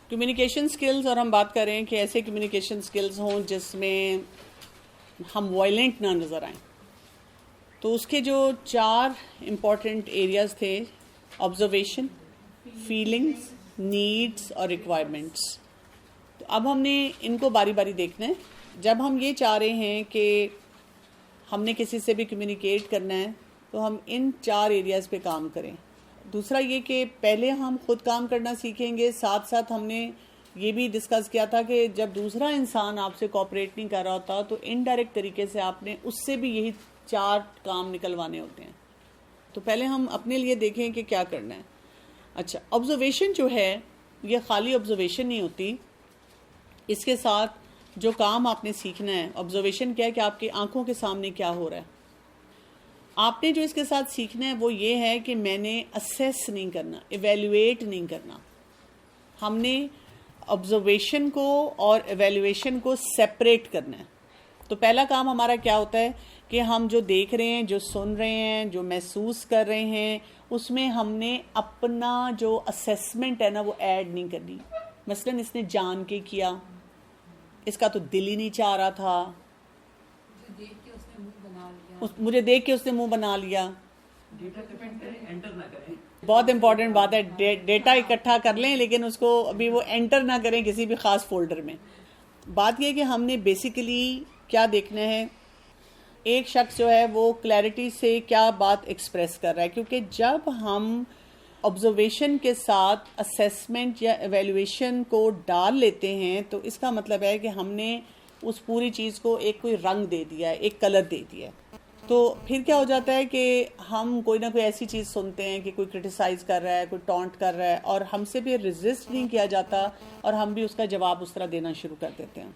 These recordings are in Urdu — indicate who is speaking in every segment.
Speaker 1: کمیونیکیشن سکلز، اور ہم بات کریں کہ ایسے کمیونیکیشن سکلز ہوں جس میں ہم وائلنٹ نہ نظر آئیں، تو اس کے جو 4 امپورٹنٹ ایریاز تھے: آبزرویشن، فیلنگز، نیڈس اور ریکوائرمنٹس. تو اب ہم نے ان کو باری باری دیکھنا ہے. جب ہم یہ چاہ رہے ہیں کہ ہم نے کسی سے بھی کمیونیکیٹ کرنا ہے تو ہم ان 4 ایریاز پہ کام کریں. دوسرا یہ کہ پہلے ہم خود کام کرنا سیکھیں گے، ساتھ ساتھ ہم نے یہ بھی ڈسکس کیا تھا کہ جب دوسرا انسان آپ سے کوآپریٹ نہیں کر رہا ہوتا تو انڈائریکٹ طریقے سے آپ نے اس سے بھی یہی 4 کام نکلوانے ہوتے ہیں. تو پہلے ہم اپنے لیے دیکھیں کہ کیا کرنا ہے. اچھا، آبزرویشن جو ہے یہ خالی آبزرویشن نہیں ہوتی، اس کے ساتھ جو کام آپ نے سیکھنا ہے. آبزرویشن کیا ہے کہ آپ کی آنکھوں کے سامنے کیا ہو رہا ہے. آپ نے جو اس کے ساتھ سیکھنا ہے وہ یہ ہے کہ میں نے اسیس نہیں کرنا، ایویلویٹ نہیں کرنا. ہم نے آبزرویشن کو اور ایویلویشن کو سیپریٹ کرنا ہے. تو پہلا کام ہمارا کیا ہوتا ہے کہ ہم جو دیکھ رہے ہیں، جو سن رہے ہیں، جو محسوس کر رہے ہیں، اس میں ہم نے اپنا جو اسیسمنٹ ہے نا وہ ایڈ نہیں کرنی. مثلاً اس نے جان کے کیا، اس کا تو دل ہی نہیں چاہ رہا تھا، مجھے دیکھ کے اس نے منہ بنا لیا. بہت امپورٹنٹ بات ہے، ڈیٹا اکٹھا کر لیں لیکن اس کو ابھی وہ انٹر نہ کریں کسی بھی خاص فولڈر میں. بات یہ کہ ہم نے بیسیکلی کیا دیکھنا ہے، ایک شخص جو ہے وہ کلیئرٹی سے کیا بات ایکسپریس کر رہا ہے. کیونکہ جب ہم آبزرویشن کے ساتھ اسیسمنٹ یا ایویلویشن کو ڈال لیتے ہیں تو اس کا مطلب ہے کہ ہم نے اس پوری چیز کو ایک کوئی رنگ دے دیا ہے، ایک کلر دے دیا ہے. تو پھر کیا ہو جاتا ہے کہ ہم کوئی نہ کوئی ایسی چیز سنتے ہیں کہ کوئی کرٹیسائز کر رہا ہے، کوئی ٹونٹ کر رہا ہے، اور ہم سے بھی ریزسٹ نہیں کیا جاتا اور ہم بھی اس کا جواب اس طرح دینا شروع کر دیتے ہیں.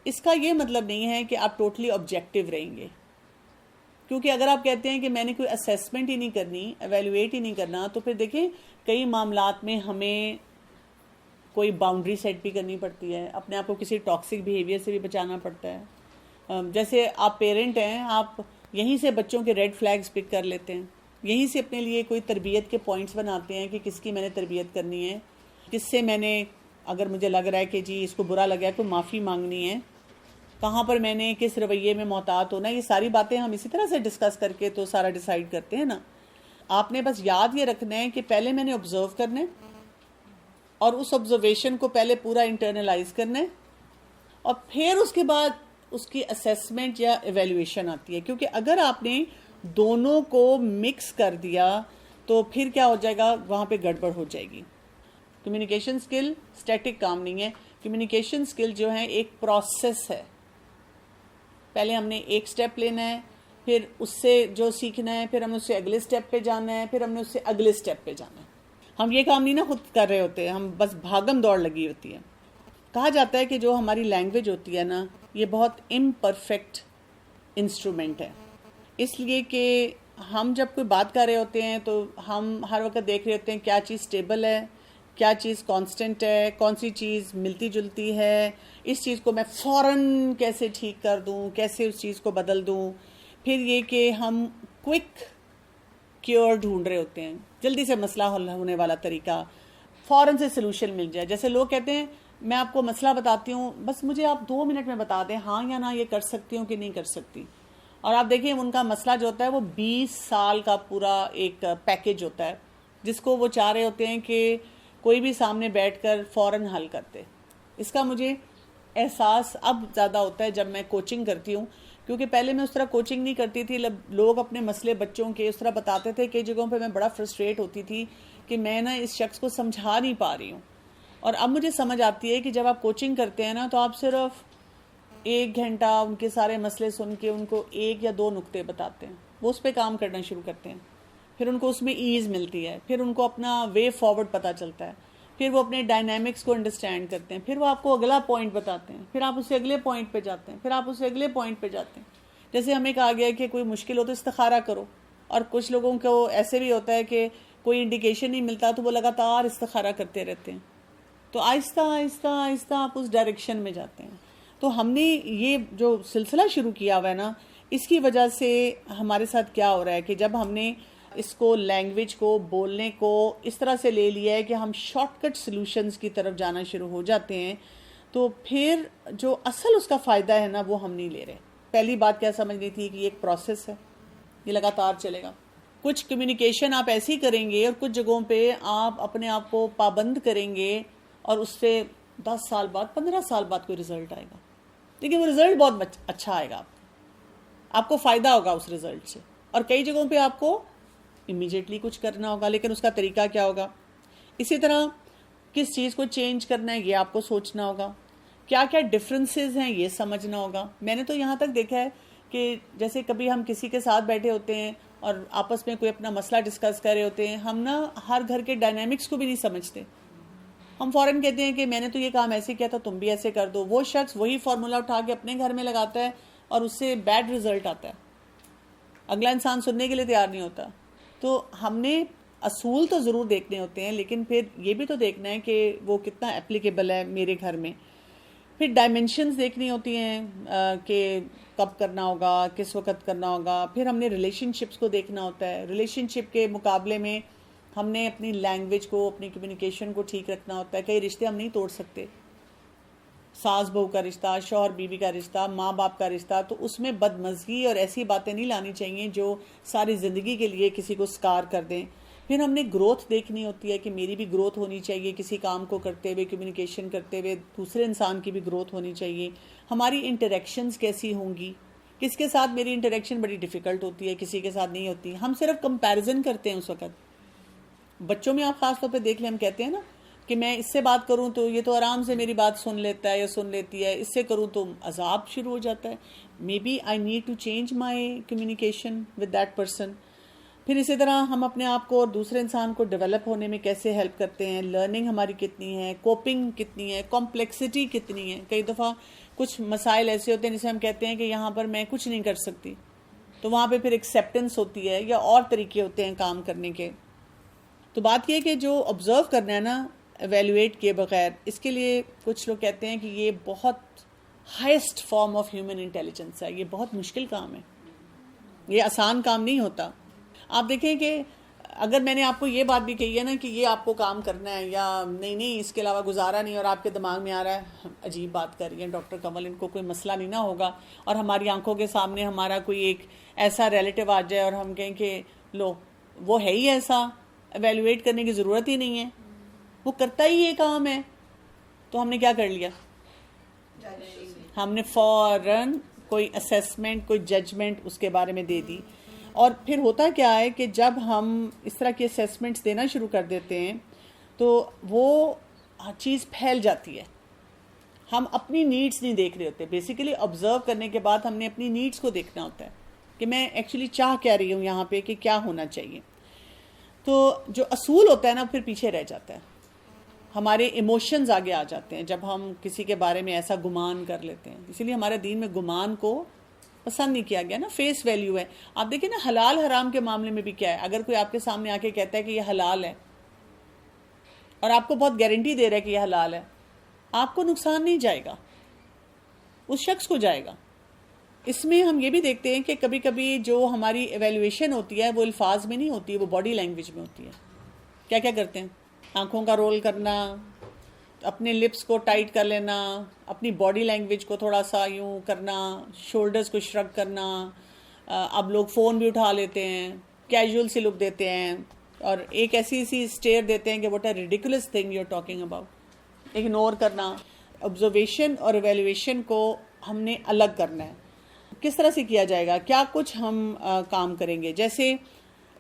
Speaker 1: اس کا یہ مطلب نہیں ہے کہ آپ ٹوٹلی آبجیکٹیو رہیں گے، کیونکہ اگر آپ کہتے ہیں کہ میں نے کوئی اسیسمنٹ ہی نہیں کرنی، ایویلویٹ ہی نہیں کرنا، تو پھر دیکھیں کئی معاملات میں ہمیں کوئی باؤنڈری سیٹ بھی کرنی پڑتی ہے، اپنے آپ کو کسی ٹاکسک بیہیویئر سے بھی بچانا پڑتا ہے. جیسے آپ پیرنٹ ہیں، آپ یہیں سے بچوں کے ریڈ فلیگز پک کر لیتے ہیں، یہیں سے اپنے لیے کوئی تربیت کے پوائنٹس بناتے ہیں کہ کس کی میں نے تربیت کرنی ہے، کس سے میں نے، اگر مجھے لگ رہا ہے کہ جی اس کو برا لگا ہے، کوئی معافی مانگنی ہے، کہاں پر میں نے کس رویے میں محتاط ہونا ہے. یہ ساری باتیں ہم اسی طرح سے ڈسکس کر کے تو سارا ڈیسائیڈ کرتے ہیں نا. آپ نے بس یاد یہ رکھنا ہے کہ پہلے میں نے آبزرو کرنا ہے اور اس آبزرویشن کو پہلے پورا انٹرنلائز کرنا ہے، اور پھر اس کے بعد اس کی اسیسمنٹ یا ایویلویشن آتی ہے. کیونکہ اگر آپ نے دونوں کو مکس کر دیا تو پھر کیا ہو جائے گا، وہاں پہ گڑبڑ ہو جائے گی. کمیونیکیشن سکل اسٹیٹک کام نہیں ہے. کمیونیکیشن سکل جو ہے ایک پروسیس ہے. پہلے ہم نے ایک سٹیپ لینا ہے، پھر اس سے جو سیکھنا ہے، پھر ہم اس سے اگلے سٹیپ پہ جانا ہے، پھر ہم نے اس سے اگلے سٹیپ پہ جانا ہے. ہم یہ کام نہیں نا خود کر رہے ہوتے، ہم بس بھاگم دوڑ لگی ہوتی ہے. کہا جاتا ہے کہ جو ہماری لینگویج ہوتی ہے نا، یہ بہت امپرفیکٹ انسٹرومنٹ ہے. اس لیے کہ ہم جب کوئی بات کر رہے ہوتے ہیں تو ہم ہر وقت دیکھ رہے ہوتے ہیں کیا چیز سٹیبل ہے، کیا چیز کانسٹنٹ ہے، کون سی چیز ملتی جلتی ہے، اس چیز کو میں فوراً کیسے ٹھیک کر دوں، کیسے اس چیز کو بدل دوں. پھر یہ کہ ہم کوئک کیور ڈھونڈ رہے ہوتے ہیں، جلدی سے مسئلہ حل ہونے والا طریقہ، فوراً سے سلوشن مل جائے. جیسے لوگ کہتے ہیں میں آپ کو مسئلہ بتاتی ہوں، بس مجھے آپ 2 منٹ میں بتا دیں ہاں یا نہ، یہ کر سکتی ہوں کہ نہیں کر سکتی. اور آپ دیکھیں ان کا مسئلہ جو ہوتا ہے وہ 20 سال کا پورا ایک پیکج ہوتا ہے جس کو وہ چاہ رہے ہوتے ہیں کہ کوئی بھی سامنے بیٹھ کر فوراً حل کرتے. اس کا مجھے احساس اب زیادہ ہوتا ہے جب میں کوچنگ کرتی ہوں، کیونکہ پہلے میں اس طرح کوچنگ نہیں کرتی تھی. لوگ اپنے مسئلے بچوں کے اس طرح بتاتے تھے، کئی جگہوں پہ میں بڑا فرسٹریٹ ہوتی تھی کہ میں نا اس شخص کو سمجھا نہیں پا رہی ہوں. اور اب مجھے سمجھ آتی ہے کہ جب آپ کوچنگ کرتے ہیں نا تو آپ صرف 1 گھنٹہ ان کے سارے مسئلے سن کے ان کو 1 یا 2 نقطے بتاتے ہیں، وہ اس پہ کام کرنا شروع کرتے ہیں، پھر ان کو اس میں ایز ملتی ہے، پھر ان کو اپنا وے فارورڈ پتہ چلتا ہے، پھر وہ اپنے ڈائنامکس کو انڈرسٹینڈ کرتے ہیں، پھر وہ آپ کو اگلا پوائنٹ بتاتے ہیں، پھر آپ اس سے اگلے پوائنٹ پہ جاتے ہیں، پھر آپ اس سے اگلے پوائنٹ پہ جاتے ہیں. جیسے ہمیں کہا گیا کہ کوئی مشکل ہو تو استخارہ کرو، اور کچھ لوگوں کو ایسے بھی ہوتا ہے کہ کوئی انڈیکیشن نہیں ملتا تو وہ لگاتار استخارہ کرتے رہتے ہیں. تو آہستہ آہستہ آہستہ آپ اس ڈائریکشن میں جاتے ہیں. تو ہم نے یہ جو سلسلہ شروع کیا ہوا ہے نا، اس کی وجہ سے ہمارے ساتھ کیا ہو رہا ہے کہ جب ہم نے اس کو لینگویج کو بولنے کو اس طرح سے لے لیا ہے کہ ہم شارٹ کٹ سلوشنز کی طرف جانا شروع ہو جاتے ہیں، تو پھر جو اصل اس کا فائدہ ہے نا وہ ہم نہیں لے رہے. پہلی بات کیا سمجھنی تھی کہ یہ ایک پروسیس ہے، یہ لگاتار چلے گا. کچھ کمیونیکیشن آپ ایسی کریں گے اور کچھ جگہوں پہ آپ اپنے آپ کو پابند کریں گے اور اس سے 10 سال بعد 15 سال بعد کوئی رزلٹ آئے گا، لیکن وہ رزلٹ بہت اچھا آئے گا، آپ کو فائدہ ہوگا اس رزلٹ سے. اور کئی جگہوں پہ آپ کو امیجیٹلی کچھ کرنا ہوگا، لیکن اس کا طریقہ کیا ہوگا. اسی طرح کس چیز کو چینج کرنا ہے یہ آپ کو سوچنا ہوگا، کیا کیا ڈفرینسز ہیں یہ سمجھنا ہوگا. میں نے تو یہاں تک دیکھا ہے کہ جیسے کبھی ہم کسی کے ساتھ بیٹھے ہوتے ہیں اور آپس میں کوئی اپنا مسئلہ ڈسکس کر رہے ہوتے ہیں، ہم نا ہر گھر کے ڈائنامکس کو بھی نہیں سمجھتے. ہم فوراً کہتے ہیں کہ میں نے تو یہ کام ایسے کیا تھا، تم بھی ایسے کر دو. وہ شخص وہی فارمولا اٹھا کے اپنے گھر میں لگاتا ہے اور اس سے بیڈ رزلٹ آتا ہے، اگلا انسان سننے کے لیے تیار نہیں ہوتا. تو ہم نے اصول تو ضرور دیکھنے ہوتے ہیں، لیکن پھر یہ بھی تو دیکھنا ہے کہ وہ کتنا اپلیکیبل ہے میرے گھر میں. پھر ڈائمینشنز دیکھنی ہوتی ہیں کہ کب کرنا ہوگا، کس وقت کرنا ہوگا. پھر ہم نے ریلیشن شپس کو دیکھنا ہوتا ہے، ریلیشن شپ کے مقابلے میں ہم نے اپنی لینگویج کو، اپنی کمیونیکیشن کو ٹھیک رکھنا ہوتا ہے. کئی رشتے ہم نہیں توڑ سکتے، ساس بہو کا رشتہ، شوہر بیوی کا رشتہ، ماں باپ کا رشتہ، تو اس میں بدمزگی اور ایسی باتیں نہیں لانی چاہیے جو ساری زندگی کے لیے کسی کو سکار کر دیں. پھر ہم نے گروتھ دیکھنی ہوتی ہے کہ میری بھی گروتھ ہونی چاہیے، کسی کام کو کرتے ہوئے، کمیونیکیشن کرتے ہوئے دوسرے انسان کی بھی گروتھ ہونی چاہیے. ہماری انٹریکشنز کیسی ہوں گی، کس کے ساتھ میری انٹریکشن بڑی ڈیفیکلٹ ہوتی ہے، کسی کے ساتھ نہیں ہوتی. ہم صرف کمپیریزن کرتے ہیں اس وقت. بچوں میں آپ خاص طور پہ دیکھ لیں، ہم کہتے ہیں نا کہ میں اس سے بات کروں تو یہ تو آرام سے میری بات سن لیتا ہے یا سن لیتی ہے، اس سے کروں تو عذاب شروع ہو جاتا ہے. Maybe I need to change my communication with that person. پھر اسی طرح ہم اپنے آپ کو اور دوسرے انسان کو ڈیولپ ہونے میں کیسے ہیلپ کرتے ہیں، لرننگ ہماری کتنی ہے، کوپنگ کتنی ہے، کمپلیکسٹی کتنی ہے. کئی دفعہ کچھ مسائل ایسے ہوتے ہیں جسے ہم کہتے ہیں کہ یہاں پر میں کچھ نہیں کر سکتی، تو وہاں پہ پھر ایکسیپٹنس ہوتی ہے یا اور طریقے ہوتے ہیں کام کرنے کے. تو بات یہ ہے کہ جو آبزرو کرنا ہے نا ایویلویٹ کیے بغیر، اس کے لیے کچھ لوگ کہتے ہیں کہ یہ بہت highest form of human intelligence ہے. یہ بہت مشکل کام ہے، یہ آسان کام نہیں ہوتا. آپ دیکھیں کہ اگر میں نے آپ کو یہ بات بھی کہی ہے نا کہ یہ آپ کو کام کرنا ہے یا نہیں اس کے علاوہ گزارا نہیں، اور آپ کے دماغ میں آ رہا ہے عجیب بات کر رہی ہیں ڈاکٹر کمل، ان کو کوئی مسئلہ نہیں نہ ہوگا، اور ہماری آنکھوں کے سامنے ہمارا کوئی ایک ایسا ریلیٹیو آ جائے اور ہم کہیں کہ لو وہ ہے ہی ایسا، ایویلویٹ کرنے کی ضرورت ہی نہیں ہے، وہ کرتا ہی یہ کام ہے، تو ہم نے کیا کر لیا؟ ہم نے فوراً کوئی اسیسمنٹ، کوئی ججمنٹ اس کے بارے میں دے دی. اور پھر ہوتا کیا ہے کہ جب ہم اس طرح کی اسیسمنٹس دینا شروع کر دیتے ہیں تو وہ چیز پھیل جاتی ہے. ہم اپنی نیڈز نہیں دیکھ رہے ہوتے. بیسیکلی آبزرو کرنے کے بعد ہم نے اپنی نیڈز کو دیکھنا ہوتا ہے کہ میں ایکچولی چاہ کیا رہی ہوں یہاں پہ، کہ کیا ہونا چاہیے. تو جو اصول ہوتا ہے نا پھر پیچھے رہ جاتا ہے، ہمارے ایموشنز آگے آ جاتے ہیں جب ہم کسی کے بارے میں ایسا گمان کر لیتے ہیں. اسی لیے ہمارے دین میں گمان کو پسند نہیں کیا گیا نا، فیس ویلیو ہے. آپ دیکھیں نا حلال حرام کے معاملے میں بھی کیا ہے، اگر کوئی آپ کے سامنے آ کے کہتا ہے کہ یہ حلال ہے اور آپ کو بہت گارنٹی دے رہا ہے کہ یہ حلال ہے، آپ کو نقصان نہیں جائے گا، اس شخص کو جائے گا. اس میں ہم یہ بھی دیکھتے ہیں کہ کبھی کبھی جو ہماری ایویلویشن ہوتی ہے وہ الفاظ میں نہیں ہوتی ہے، وہ باڈی لینگویج میں ہوتی ہے. کیا کیا کرتے ہیں؟ آنکھوں کا رول کرنا، اپنے لپس کو ٹائٹ کر لینا، اپنی باڈی لینگویج کو تھوڑا سا یوں کرنا، شولڈرز کو شرگ کرنا. اب لوگ فون بھی اٹھا لیتے ہیں، کیجول سی لک دیتے ہیں اور ایک ایسی اسٹیئر دیتے ہیں کہ what a ridiculous thing you are talking about. Ignore کرنا. آبزرویشن اور ایویلویشن کو ہم نے الگ کرنا ہے. کس طرح سے کیا جائے گا؟ کیا کچھ ہم کام کریں گے؟ جیسے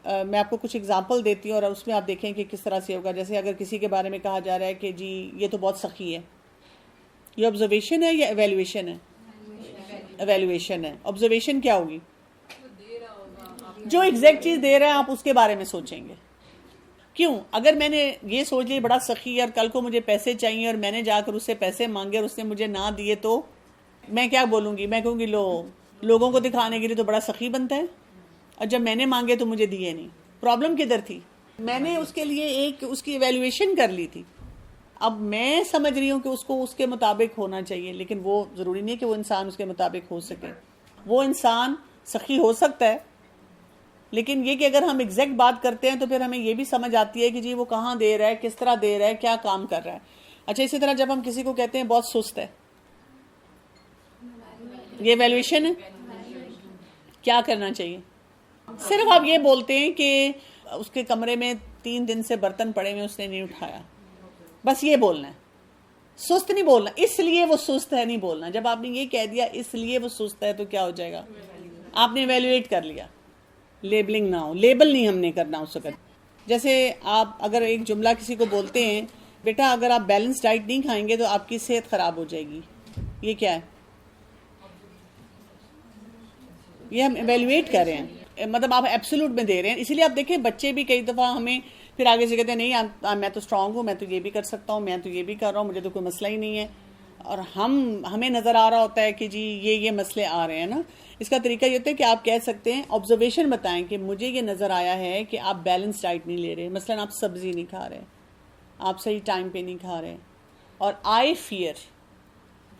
Speaker 1: میں آپ کو کچھ اگزامپل دیتی ہوں اور اس میں آپ دیکھیں کہ کس طرح سے ہوگا. جیسے اگر کسی کے بارے میں کہا جا رہا ہے کہ جی یہ تو بہت سخی ہے، یہ آبزرویشن ہے یا ایویلویشن ہے؟ ایویلویشن ہے. آبزرویشن کیا ہوگی؟ جو ایگزیکٹ چیز دے رہا ہے آپ اس کے بارے میں سوچیں گے. کیوں؟ اگر میں نے یہ سوچ لی بڑا سخی ہے اور کل کو مجھے پیسے چاہیے اور میں نے جا کر اس سے پیسے مانگے اور اس نے مجھے نہ دیے تو میں کیا بولوں گی؟ میں کہوں گی لوگوں کو دکھانے کے لیے تو بڑا سخی بنتا ہے، اور جب میں نے مانگے تو مجھے دیے نہیں. پرابلم کدھر تھی؟ میں نے اس کے لیے ایک اس کی ایویلویشن کر لی تھی. اب میں سمجھ رہی ہوں کہ اس کو اس کے مطابق ہونا چاہیے، لیکن وہ ضروری نہیں کہ وہ انسان اس کے مطابق ہو سکے. وہ انسان سخی ہو سکتا ہے لیکن یہ کہ اگر ہم ایگزیکٹ بات کرتے ہیں تو پھر ہمیں یہ بھی سمجھ آتی ہے کہ جی وہ کہاں دے رہا ہے، کس طرح دے رہا ہے، کیا کام کر رہا ہے. اچھا، اسی طرح جب ہم کسی کو کہتے ہیں بہت سست ہے، یہ ایویلویشن ہے. کیا کرنا چاہیے؟ صرف آپ یہ بولتے ہیں کہ اس کے کمرے میں 3 دن سے برتن پڑے ہوئے اس نے نہیں اٹھایا، بس یہ بولنا ہے. سست نہیں بولنا، اس لیے وہ سست ہے نہیں بولنا. جب آپ نے یہ کہہ دیا اس لیے وہ سست ہے تو کیا ہو جائے گا؟ آپ نے ایویلویٹ کر لیا. لیبلنگ نہ ہو، لیبل نہیں ہم نے کرنا اس وقت. جیسے آپ اگر ایک جملہ کسی کو بولتے ہیں، بیٹا اگر آپ بیلنس ڈائٹ نہیں کھائیں گے تو آپ کی صحت خراب ہو جائے گی، یہ کیا ہے؟ یہ ہم ایویلویٹ کر رہے ہیں، مطلب آپ ایبسولوٹ میں دے رہے ہیں. اسی لیے آپ دیکھیں بچے بھی کئی دفعہ ہمیں پھر آگے سے کہتے ہیں نہیں میں تو اسٹرانگ ہوں، میں تو یہ بھی کر سکتا ہوں، میں تو یہ بھی کر رہا ہوں، مجھے تو کوئی مسئلہ ہی نہیں ہے. اور ہمیں نظر آ رہا ہوتا ہے کہ جی یہ مسئلے آ رہے ہیں نا. اس کا طریقہ یہ ہوتا ہے کہ آپ کہہ سکتے ہیں آبزرویشن بتائیں کہ مجھے یہ نظر آیا ہے کہ آپ بیلنس ڈائٹ نہیں لے رہے، مثلا آپ سبزی نہیں کھا رہے، آپ صحیح ٹائم پہ نہیں کھا رہے، اور آئی فیئر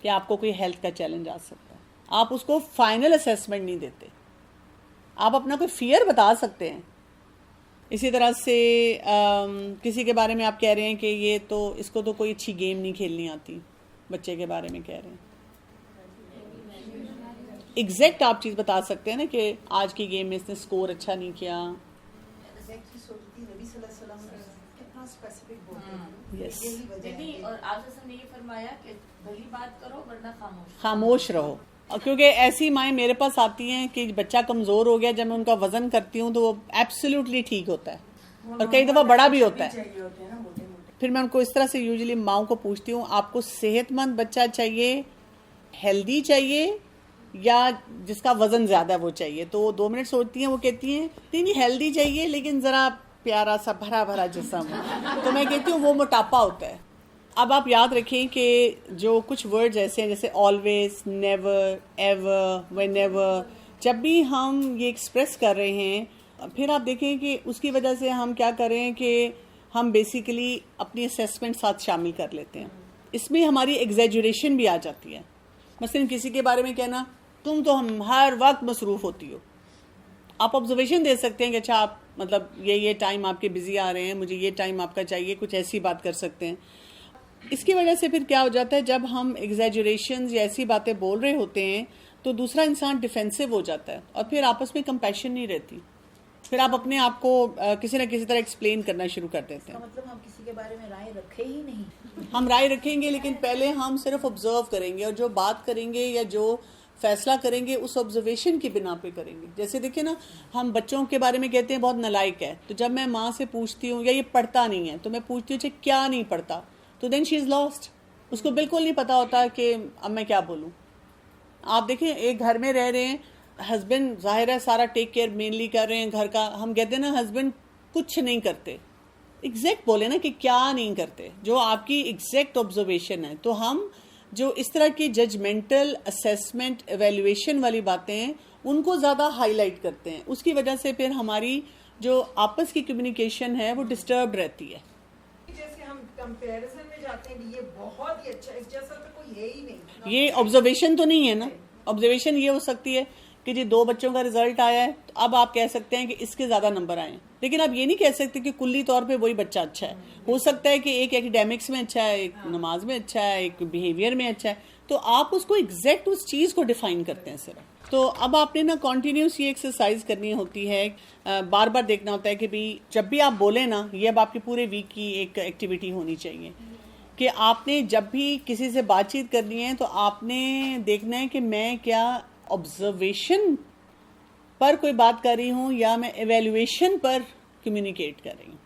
Speaker 1: کہ آپ کو کوئی ہیلتھ کا چیلنج آ سکتا ہے. آپ اس کو فائنل اسیسمنٹ نہیں دیتے، آپ اپنا کوئی فیئر بتا سکتے ہیں. اسی طرح سے کسی کے بارے میں آپ کہہ رہے ہیں کہ یہ تو اس کو تو کوئی اچھی گیم نہیں کھیلنی آتی، بچے کے بارے میں کہہ رہے ہیں. ایگزیکٹ آپ چیز بتا سکتے ہیں نا کہ آج کی گیم میں اس نے سکور اچھا نہیں کیا. یس،
Speaker 2: اور آپ نے یہ فرمایا کہ بھلی بات کرو ورنہ
Speaker 1: خاموش رہو. کیونکہ ایسی مائیں میرے پاس آتی ہیں کہ بچہ کمزور ہو گیا، جب میں ان کا وزن کرتی ہوں تو وہ ایبسلیوٹلی ٹھیک ہوتا ہے اور کئی دفعہ بڑا بھی ہوتا ہے. پھر میں ان کو اس طرح سے یوزلی ماؤں کو پوچھتی ہوں آپ کو صحت مند بچہ چاہیے، ہیلدی چاہیے، یا جس کا وزن زیادہ وہ چاہیے؟ تو وہ 2 منٹ سوچتی ہیں، وہ کہتی ہیں نہیں ہیلدی چاہیے لیکن ذرا پیارا سا بھرا بھرا جسم. تو میں کہتی ہوں وہ موٹاپا ہوتا ہے. اب آپ یاد رکھیں کہ جو کچھ ورڈز ایسے ہیں جیسے always, never, ever, when ever, جب بھی ہم یہ ایکسپریس کر رہے ہیں پھر آپ دیکھیں کہ اس کی وجہ سے ہم کیا کر رہے ہیں کہ ہم بیسیکلی اپنی اسیسمنٹ ساتھ شامل کر لیتے ہیں. اس میں ہماری ایگزیجریشن بھی آ جاتی ہے. مثلا کسی کے بارے میں کہنا تم تو ہم ہر وقت مصروف ہوتی ہو. آپ آبزرویشن دے سکتے ہیں کہ اچھا آپ مطلب یہ ٹائم آپ کے بزی آ رہے ہیں، مجھے یہ ٹائم آپ کا چاہیے، کچھ ایسی بات کر سکتے ہیں. اس کی وجہ سے پھر کیا ہو جاتا ہے جب ہم ایگزیجریشنز یا ایسی باتیں بول رہے ہوتے ہیں تو دوسرا انسان ڈیفینسو ہو جاتا ہے اور پھر آپس میں کمپیشن نہیں رہتی. پھر آپ اپنے آپ کو کسی نہ کسی طرح ایکسپلین کرنا شروع کر دیتے ہیں.
Speaker 2: مطلب ہم کسی کے بارے میں رائے رکھے ہی نہیں.
Speaker 1: ہم رائے رکھیں گے لیکن پہلے ہم صرف آبزرو کریں گے، اور جو بات کریں گے یا جو فیصلہ کریں گے اس آبزرویشن کی بنا پہ کریں گے. جیسے دیکھیں نا، ہم بچوں کے بارے میں کہتے ہیں بہت نالائق ہے، تو جب میں ماں سے پوچھتی ہوں یا یہ پڑھتا نہیں ہے تو میں پوچھتی ہوں اچھا کیا نہیں پڑھتا، تو دین شی از لاسٹ. اس کو بالکل نہیں پتا ہوتا کہ اب میں کیا بولوں. آپ دیکھیں ایک گھر میں رہ رہے ہیں، ہسبینڈ ظاہر ہے سارا ٹیک کیئر مینلی کر رہے ہیں گھر کا، ہم کہتے ہیں نا ہسبینڈ کچھ نہیں کرتے. ایگزیکٹ بولے نا کہ کیا نہیں کرتے، جو آپ کی ایگزیکٹ آبزرویشن ہے. تو ہم جو اس طرح کی ججمنٹل اسیسمنٹ ایویلویشن والی باتیں ہیں ان کو زیادہ ہائی لائٹ کرتے ہیں. اس کی وجہ سے پھر ہماری جو آپس کی کمیونیکیشن ہے وہ ڈسٹرب رہتی ہے.
Speaker 3: جیسے ہم کمپیریزن میں جاتے ہیں یہ بہت ہی اچھا، اس جیسا تو کوئی ہے ہی نہیں.
Speaker 1: یہ آبزرویشن تو نہیں ہے نا. آبزرویشن یہ ہو سکتی ہے کہ جی 2 بچوں کا رزلٹ آیا ہے تو اب آپ کہہ سکتے ہیں کہ اس کے زیادہ نمبر آئے ہیں، لیکن آپ یہ نہیں کہہ سکتے کہ کلی طور پہ وہی بچہ اچھا ہے. ہو سکتا ہے کہ ایک ایکیڈیمکس میں اچھا ہے، ایک نماز میں اچھا ہے، ایک بیہیویئر میں اچھا ہے. تو آپ اس کو ایگزیکٹ اس چیز کو ڈیفائن کرتے ہیں صرف. تو اب آپ نے نا کنٹینیوس یہ ایکسرسائز کرنی ہوتی ہے، بار بار دیکھنا ہوتا ہے کہ بھی جب بھی آپ بولیں نا، یہ اب آپ کی پورے ویک کی ایک ایکٹیویٹی ہونی چاہیے کہ آپ نے جب بھی کسی سے بات چیت کرنی ہے تو آپ نے دیکھنا ہے کہ میں کیا آبزرویشن پر کوئی بات کر رہی ہوں یا میں ایویلویشن پر کمیونیکیٹ کر رہی ہوں.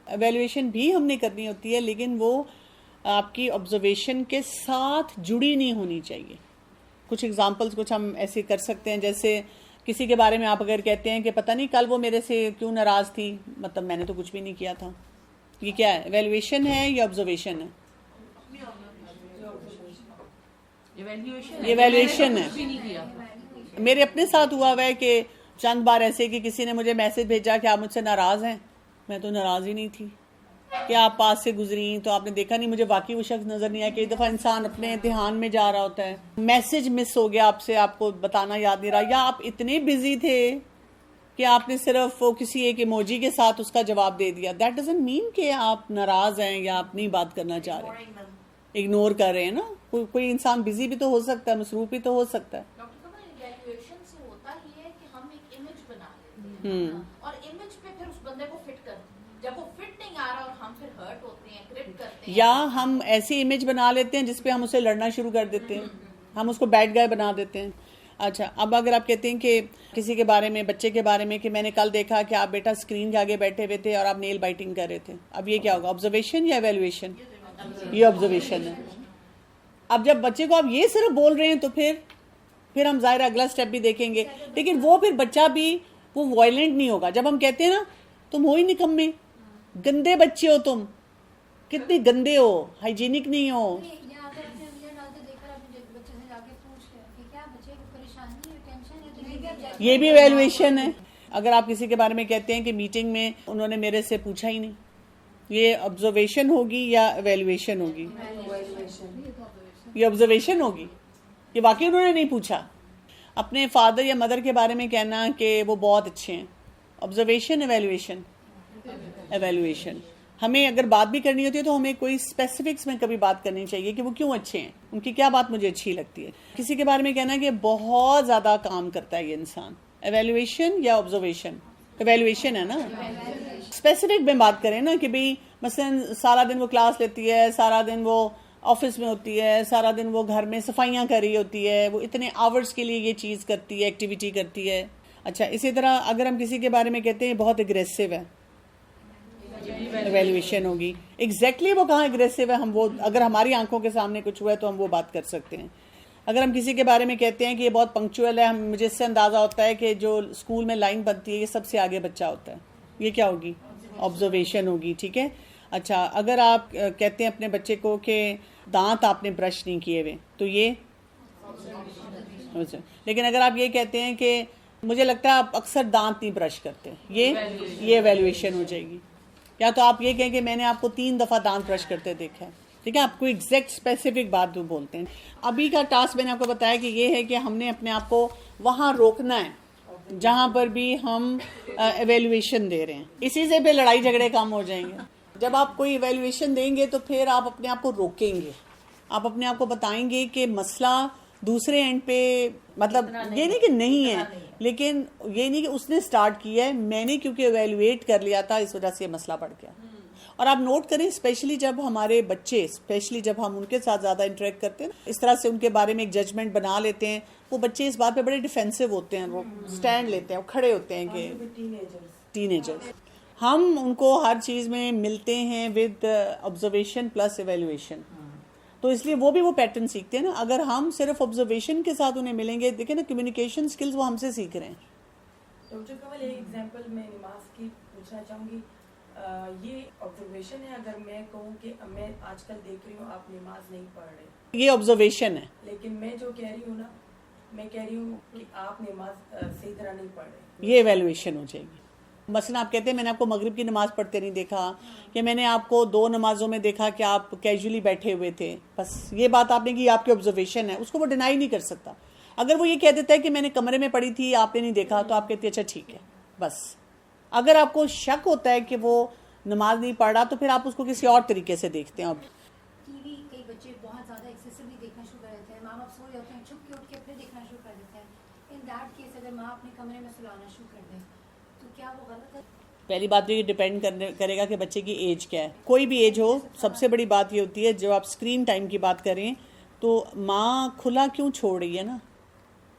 Speaker 1: ایویلویشن بھی ہم نے کرنی ہوتی ہے لیکن وہ آپ کی آبزرویشن کے ساتھ جڑی نہیں ہونی چاہیے. کچھ ایگزامپلس کچھ ہم ایسے کر سکتے ہیں، جیسے کسی کے بارے میں آپ اگر کہتے ہیں کہ پتہ نہیں کل وہ میرے سے کیوں ناراض تھی، مطلب میں نے تو کچھ بھی نہیں کیا تھا. یہ کیا ہے؟ ایویلویشن ہے یا آبزرویشن ہے؟ ایویلویشن ہے. میرے اپنے ساتھ ہوا ہے کہ چند بار ایسے کہ کسی نے مجھے میسج بھیجا کہ آپ مجھ سے ناراض ہیں، میں تو ناراض ہی نہیں تھی. کہ آپ پاس سے گزری تو آپ نے دیکھا نہیں، مجھے واقعی وہ شخص نظر نہیں آیا. کئی دفعہ انسان اپنے دھیان میں جا رہا ہوتا ہے، میسج مس ہو گیا آپ سے، آپ کو بتانا یاد نہیں رہا، یا آپ اتنے بزی تھے کہ آپ نے صرف وہ کسی ایک ایموجی کے ساتھ اس کا جواب دے دیا. دیٹ ڈزنٹ مین کہ آپ ناراض ہیں یا آپ نہیں بات کرنا چاہ رہے ہیں, اگنور کر رہے ہیں نا. کوئی انسان بزی بھی تو ہو سکتا ہے, مصروف بھی تو ہو سکتا ہے.
Speaker 2: ڈاکٹر صاحب ایویلویشن سے ہوتا ہی ہے کہ ہم ایک امیج بنا لیتے ہیں اور امیج پہ پھر اس بندے کو فٹ کرتے ہیں. جب وہ فٹ نہیں آ رہا اور ہم پھر ہرٹ ہوتے ہیں, کرپٹ کرتے ہیں,
Speaker 1: یا ہم ایسی امیج بنا لیتے ہیں جس پہ ہم اسے لڑنا شروع کر دیتے ہیں, ہم اس کو بیڈ گائے بنا دیتے ہیں. اچھا, اب اگر آپ کہتے ہیں کہ کسی کے بارے میں, بچے کے بارے میں, کہ میں نے کل دیکھا کہ آپ بیٹا اسکرین کے آگے بیٹھے ہوئے تھے اور آپ نیل بائٹنگ کر رہے تھے, اب یہ کیا ہوگا, آبزرویشن یا ایویلویشن؟ یہ آبزرویشن ہے. اب جب بچے کو آپ یہ صرف بول رہے ہیں تو پھر ہم ظاہر اگلا اسٹیپ بھی دیکھیں گے, لیکن وہ پھر بچہ بھی وہ وائلنٹ نہیں ہوگا. جب ہم کہتے ہیں نا تم ہو ہی نکمے, گندے بچے ہو, تم کتنے گندے ہو, ہائیجینک نہیں ہو. یہ بھی ایویلویشن ہے. اگر آپ کسی کے بارے میں کہتے ہیں کہ میٹنگ میں انہوں نے میرے سے پوچھا ہی نہیں, یہ آبزرویشن ہوگی یا ایویلویشن ہوگی؟ یہ آبزرویشن ہوگی, یہ واقعی انہوں نے نہیں پوچھا. اپنے فادر یا مدر کے بارے میں کہنا کہ وہ بہت اچھے ہیں, آبزرویشن ایویلویشن؟ ایویلویشن. ہمیں اگر بات بھی کرنی ہوتی ہے تو ہمیں کوئی اسپیسیفکس میں کبھی بات کرنی چاہیے کہ وہ کیوں اچھے ہیں, ان کی کیا بات مجھے اچھی لگتی ہے. کسی کے بارے میں کہنا کہ بہت زیادہ کام کرتا ہے یہ انسان, ایویلویشن یا آبزرویشن؟ ایویلویشن ہے نا. اسپیسیفک میں بات کریں نا کہ بھئی مثلا سارا دن وہ کلاس لیتی ہے, سارا دن وہ آفس میں ہوتی ہے, سارا دن وہ گھر میں صفائیاں کر رہی ہوتی ہے, وہ اتنے آورز کے لیے یہ چیز کرتی ہے, ایکٹیویٹی کرتی ہے. اچھا, اسی طرح اگر ہم کسی کے بارے میں کہتے ہیں بہت اگریسو ہے, ایویلویشن ہوگی. ایگزیکٹلی وہ کہاں اگریسو ہے, ہم وہ اگر ہماری آنکھوں کے سامنے کچھ ہوا ہے تو ہم وہ بات کر سکتے ہیں. اگر ہم کسی کے بارے میں کہتے ہیں کہ یہ بہت پنکچوئل ہے, مجھے اس سے اندازہ ہوتا ہے کہ جو اسکول میں لائن بنتی ہے یہ سب سے آگے بچہ ہوتا ہے, یہ کیا ہوگی, آبزرویشن ہوگی. ٹھیک ہے. اچھا, اگر آپ کہتے ہیں اپنے بچے کو کہ دانت آپ نے برش نہیں کیے ہوئے تو یہ, لیکن اگر آپ یہ کہتے ہیں کہ مجھے لگتا ہے آپ اکثر دانت نہیں برش کرتے, یہ ایویلویشن ہو جائے گی. یا تو آپ یہ کہیں کہ میں نے آپ کو 3 دفعہ دانت برش کرتے دیکھا ہے. ٹھیک ہے, آپ کو ایگزیکٹ اسپیسیفک بات بولتے ہیں. ابھی کا ٹاسک میں نے آپ کو بتایا کہ یہ ہے کہ ہم نے اپنے آپ کو وہاں روکنا ہے جہاں پر بھی ہم ایویلویشن دے رہے ہیں. اسی سے پہ لڑائی جھگڑے کم ہو جائیں گے. جب آپ کوئی ایویلویشن دیں گے تو پھر آپ اپنے آپ کو روکیں گے, آپ اپنے آپ کو بتائیں گے کہ مسئلہ دوسرے اینڈ پہ, مطلب یہ نہیں کہ نہیں ہے, لیکن یہ نہیں کہ اس نے سٹارٹ کیا ہے, میں نے کیونکہ ایویلویٹ کر لیا تھا اس وجہ سے یہ مسئلہ بڑھ گیا. اور آپ نوٹ کریں اسپیشلی جب ہمارے بچے, اسپیشلی جب ہم ان کے ساتھ زیادہ انٹریکٹ کرتے ہیں, اس طرح سے ان کے بارے میں ایک ججمنٹ بنا لیتے ہیں, وہ بچے اس بات پہ بڑے ڈیفینسو ہوتے ہیں, وہ سٹینڈ لیتے ہیں, وہ کھڑے ہوتے ہیں کہ ٹین ایجرز. ہم ان کو ہر چیز میں ملتے ہیں ود آبزرویشن پلس ایویلویشن, تو اس لیے وہ بھی وہ پیٹرن سیکھتے ہیں نا. اگر ہم صرف آبزرویشن کے ساتھ انہیں ملیں گے, دیکھیں نا کمیونیکیشن سکلز وہ ہم سے سیکھ رہے ہیں.
Speaker 4: ڈاکٹر کمل, ایک ایگزامپل میں نماز کی پوچھنا چاہوں گی. یہ آبزرویشن ہے, اگر میں کہوں کہ میں آج کل دیکھ رہی ہوں آپ نماز نہیں پڑھ رہے,
Speaker 1: یہ آبزرویشن ہے.
Speaker 4: لیکن میں جو کہہ رہی ہوں نا, میں کہہ رہی ہوں کہ آپ نماز صحیح طرح نہیں پڑھ رہے,
Speaker 1: یہ ایویلویشن ہو جائے گی. مثلا آپ کہتے ہیں میں نے آپ کو مغرب کی نماز پڑھتے نہیں دیکھا, یا میں نے آپ کو 2 نمازوں میں دیکھا کہ آپ کیجولی بیٹھے ہوئے تھے, بس یہ بات آپ نے کی, آپ کی آبزرویشن ہے, اس کو وہ ڈینائی نہیں کر سکتا. اگر وہ یہ کہہ دیتا ہے کہ میں نے کمرے میں پڑھی تھی آپ نے نہیں دیکھا, تو آپ کہتے ہیں اچھا ٹھیک ہے بس. اگر آپ کو شک ہوتا ہے کہ وہ نماز نہیں پڑھ رہا تو پھر آپ اس کو کسی اور طریقے سے دیکھتے ہیں. اب
Speaker 5: ٹی وی کئی بچے بہت زیادہ ایکسیسولی دیکھنا شروع کر دیتے ہیں, ماں باپ سو جاتے ہیں, چھپ کے اٹھ کے پھر دیکھنا شروع کر دیتے ہیں. ان دیٹ کیس اگر ماں اپنے کمرے میں سلانا شروع کر دے تو کیا وہ غلط ہے؟
Speaker 1: پہلی بات تو یہ ڈیپینڈ کرے گا کہ بچے کی ایج کیا ہے. کوئی بھی ایج ہو, سب سے بڑی بات یہ ہوتی ہے جب آپ اسکرین ٹائم کی بات کریں تو ماں کھلا کیوں چھوڑ رہی ہے نا.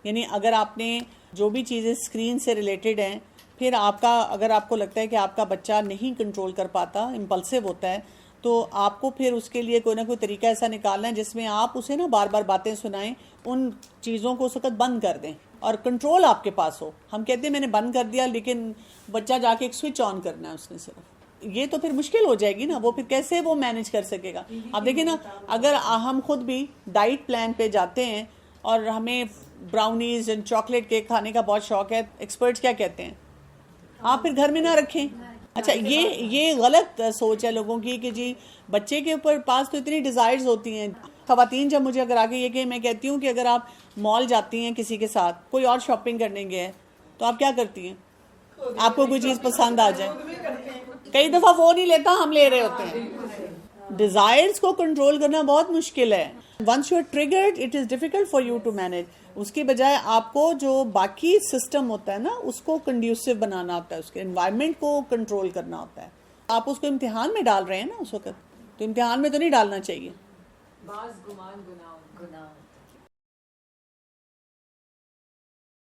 Speaker 1: یعنی اگر آپ نے جو بھی چیزیں اسکرین سے ریلیٹڈ ہیں, پھر آپ کا اگر آپ کو لگتا ہے کہ آپ کا بچہ نہیں کنٹرول کر پاتا, امپلسو ہوتا ہے, تو آپ کو پھر اس کے لیے کوئی نہ کوئی طریقہ ایسا نکالنا ہے جس میں آپ اسے نا بار بار باتیں سنائیں, ان چیزوں کو اس وقت بند کر دیں اور کنٹرول آپ کے پاس ہو. ہم کہتے ہیں میں نے بند کر دیا, لیکن بچہ جا کے ایک سوئچ آن کرنا ہے اس نے صرف, یہ تو پھر مشکل ہو جائے گی نا. وہ پھر کیسے وہ مینج کر سکے گا. آپ دیکھیں نا, اگر ہم خود بھی ڈائٹ پلان پہ جاتے ہیں اور ہمیں براؤنیز اینڈ چاکلیٹ کیک کھانے کا بہت شوق ہے, ایکسپرٹس کیا کہتے ہیں, آپ پھر گھر میں نہ رکھیں. اچھا, یہ غلط سوچ ہے لوگوں کی کہ جی بچے کے اوپر پاس تو اتنی ڈیزائرز ہوتی ہیں. خواتین جب مجھے اگر آگے یہ کہ میں کہتی ہوں کہ اگر آپ مال جاتی ہیں کسی کے ساتھ, کوئی اور شاپنگ کرنے گئے ہیں, تو آپ کیا کرتی ہیں, آپ کو کوئی چیز پسند آ جائے.
Speaker 3: خود بھی کرتے ہیں.
Speaker 1: کئی دفعہ وہ نہیں لیتا, ہم لے رہے ہوتے ہیں. ڈیزائرز کو کنٹرول کرنا بہت مشکل ہے. Once you are triggered it is difficult for you to manage. اس کی بجائے آپ کو جو باقی سسٹم ہوتا ہے نا اس کو کنڈیوسو بنانا ہوتا ہے, اس کے انوائرمنٹ کو کنٹرول کرنا ہوتا ہے. آپ اس کو امتحان میں ڈال رہے ہیں نا اس وقت, تو امتحان میں تو نہیں ڈالنا چاہیے.
Speaker 3: بعض گمان گناہ